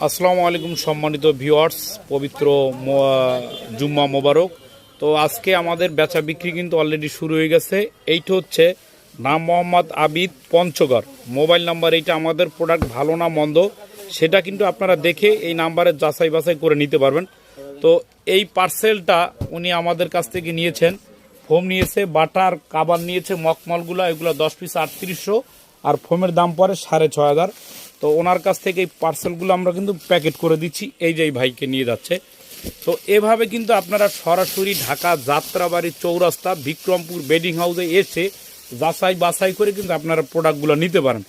আসসালামু আলাইকুম সম্মানিত ভিউয়ার্স, পবিত্র জুম্মা মোবারক। তো আজকে আমাদের বেচা বিক্রি কিন্তু অলরেডি শুরু হয়ে গেছে। এইটা হচ্ছে নাম মোহাম্মদ আবিদ পঞ্চগড়, মোবাইল নাম্বার। এইটা আমাদের প্রোডাক্ট ভালো না মন্দ সেটা কিন্তু আপনারা দেখে এই নাম্বারে যাচাই বাছাই করে নিতে পারবেন। তো এই পার্সেলটা উনি আমাদের কাছ থেকে নিয়েছেন, ফোম নিয়েছে, বাটার কাবার নিয়েছে, মকমলগুলো এগুলো 10 পিস 3800, আর ফোমের দাম পড়ে 6500। তো ওনার কাছ থেকে এই পার্সেলগুলো আমরা কিন্তু প্যাকেট করে দিচ্ছি, এই যে এই ভাইকে নিয়ে যাচ্ছে। তো এভাবে কিন্তু আপনারা সরাসরি ঢাকা যাত্রাবাড়ি চৌরাস্তা বিক্রমপুর বেডিং হাউসে এসে যাচাই বাছাই করে কিন্তু আপনারা প্রোডাক্টগুলো নিতে পারেন।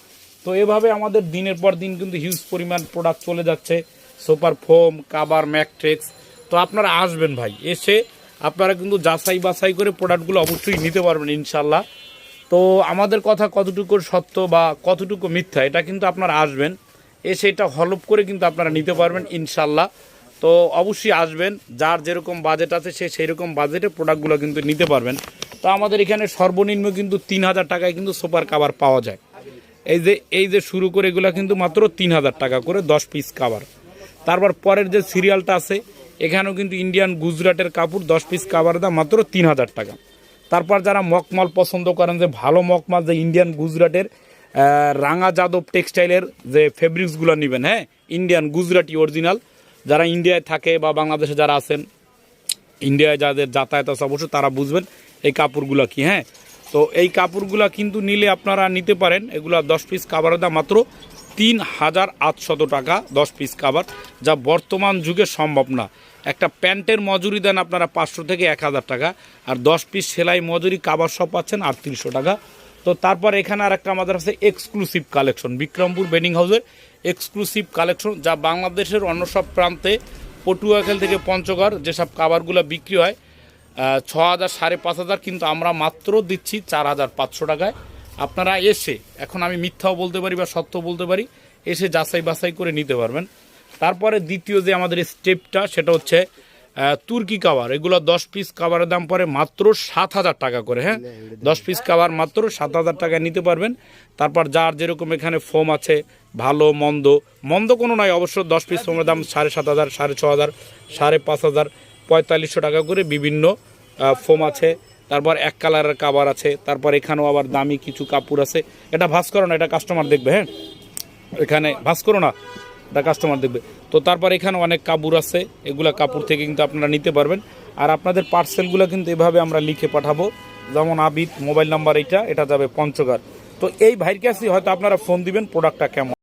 তো এভাবে আমাদের দিনের পর দিন কিন্তু হিউজ পরিমাণ প্রোডাক্ট চলে যাচ্ছে, সুপার ফোম, কাবার, ম্যাট্রিক্স। তো আপনারা আসবেন ভাই, এসে আপনারা কিন্তু যাচাই বাছাই করে প্রোডাক্টগুলো অবশ্যই নিতে পারবেন ইনশাল্লাহ। তো আমাদের কথা কতটুকু সত্য বা কতটুকু মিথ্যা এটা কিন্তু আপনারা আসবেন, এসে এটা হলপ করে কিন্তু আপনারা নিতে পারবেন ইনশাল্লাহ। তো অবশ্যই আসবেন, যার যেরকম বাজেট আছে সে সেই রকম বাজেটে প্রোডাক্টগুলো কিন্তু নিতে পারবেন। তো আমাদের এখানে সর্বনিম্ন কিন্তু 3000 টাকায় কিন্তু সুপার কাভার পাওয়া যায়। এই যে শুরু করে এগুলো কিন্তু মাত্র 3000 টাকা করে 10 পিস কাভার। তারপর পরের যে সিরিয়ালটা আছে এখানেও কিন্তু ইন্ডিয়ান গুজরাটের কাপড় 10 পিস কাভার দাম মাত্র 3000 টাকা। তারপর যারা মকমাল পছন্দ করেন, যে ভালো মকমাল, যে ইন্ডিয়ান গুজরাটের রাঙা যাদব টেক্সটাইলের যে ফেব্রিক্সগুলো নেবেন, হ্যাঁ, ইন্ডিয়ান গুজরাটি অরিজিনাল। যারা ইন্ডিয়ায় থাকে বা বাংলাদেশে যারা আছেন, ইন্ডিয়ায় যাদের যাতায়াত আছে অবশ্যই তারা বুঝবেন এই কাপড়গুলো কি। হ্যাঁ, তো এই কাপড়গুলো কিন্তু নিলে আপনারা নিতে পারেন। এগুলো 10 পিস কাভারের দাম মাত্র 3800 টাকা 10 পিস কাভার, যা বর্তমান যুগে সম্ভব না। একটা প্যান্টের মজুরি দেন আপনারা 500 থেকে 1000 টাকা, আর 10 পিস সেলাই মজুরি কাভার সব পাচ্ছেন 3800 টাকা। তো তারপর এখানে আর একটা আমাদের আছে এক্সক্লুসিভ কালেকশন, বিক্রমপুর বেডিং হাউসের এক্সক্লুসিভ কালেকশন, যা বাংলাদেশের অন্য সব প্রান্তে পটুয়াখালী থেকে পঞ্চগড় যেসব কাভারগুলো বিক্রি হয় 6000 5500, কিন্তু আমরা মাত্র দিচ্ছি 4500 টাকায়। আপনারা এসে, এখন আমি মিথ্যাও বলতে পারি বা সত্য বলতে পারি, এসে যাচাই বাছাই করে নিতে পারবেন। তারপরে দ্বিতীয় যে আমাদের স্টেপটা সেটা হচ্ছে তুর্কি কাভার। এগুলো 10 পিস কাভারের দাম পড়ে মাত্র 7000 টাকা করে। হ্যাঁ, 10 পিস কাভার মাত্র 7000 টাকায় নিতে পারবেন। তারপর যার যেরকম এখানে ফোম আছে, ভালো মন্দ কোনো নয় অবশ্য। 10 পিস ফোমের দাম 7500, 6500, 5500, 4500 টাকা করে বিভিন্ন ফোম আছে। তারপর এক কালারের কাভার আছে। তারপর এখানেও আবার দামি কিছু কাপড় আছে। এটা ভাঁজ করো না, এটা কাস্টমার দেখবে। হ্যাঁ, এখানে ভাঁজ করো না, এটা কাস্টমার দেখবে। তো তারপর এখানে অনেক কাপড় আছে, এগুলা কাপড় থেকে কিন্তু আপনারা নিতে পারবেন। আর আপনাদের পার্সেলগুলো কিন্তু এভাবে আমরা লিখে পাঠাবো, যেমন আবিদ মোবাইল নাম্বার, এটা যাবে পঞ্চগড়। তো এই ভাইয়ের কাছে হয়তো আপনারা ফোন দিবেন প্রোডাক্টটা কেমন।